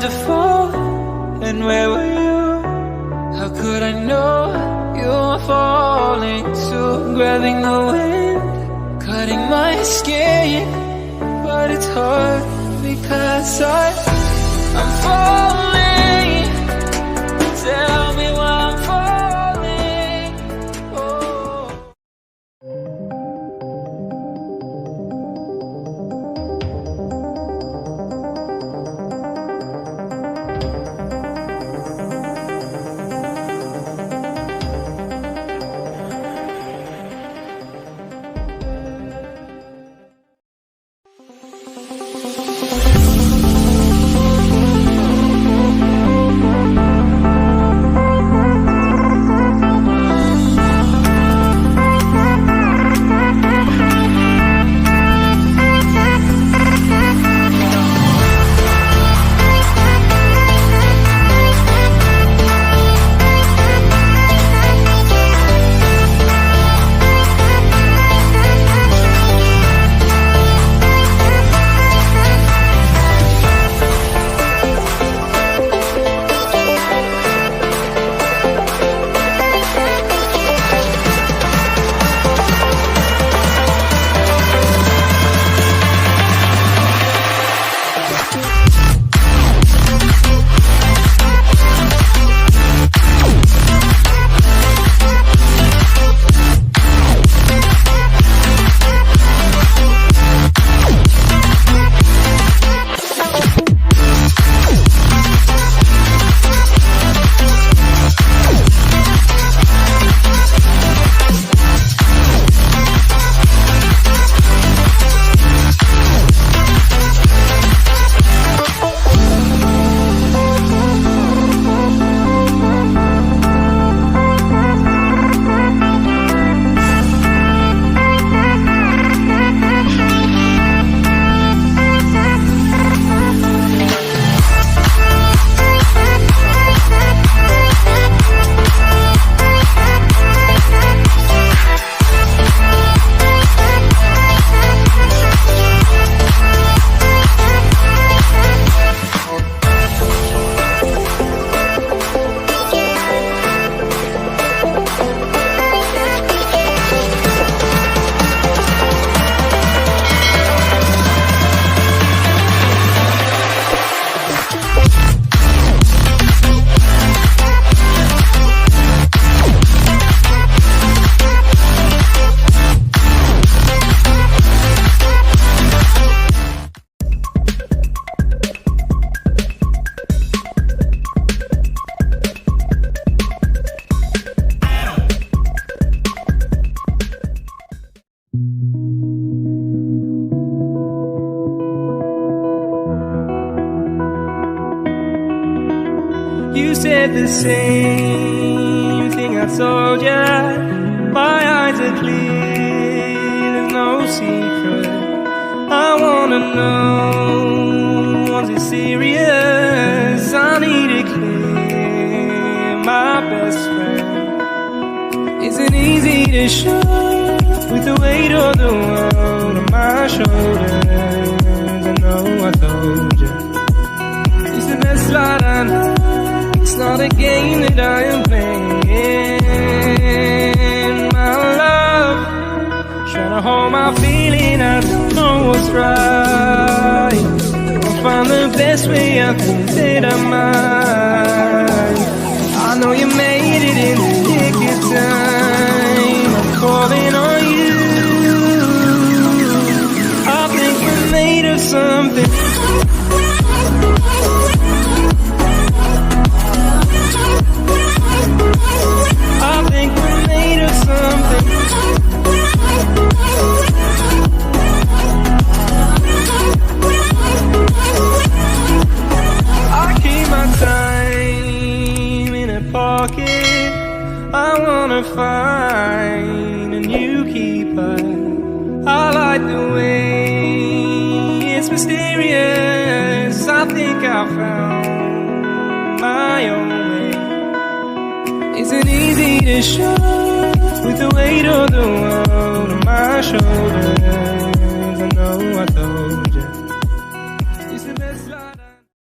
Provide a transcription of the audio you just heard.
to fall, and where were you? How could I know you were falling too? Grabbing the wind, cutting my skin, but it's hard because I'm falling. Tell me why I'm falling. Oh. You said the same thing I told ya. My eyes are clear, there's no secret. I wanna know, was it serious? I need it clear, my best friend. Isn't easy to show with the weight of the world on my shoulders. I know I told you, it's the best light I know. It's not a game that I am playing, my love. Trying to hold my feeling, I don't know what's right. I'll find the best way, I think that I might. I know you made it in the nick of time. I'm calling on you. I think we're made of something. I think we're made of something. I keep my time in a pocket. I wanna find a new keeper. I like the way it's mysterious. I think I found my own way. Isn't easy to show with the weight of the world on my shoulders.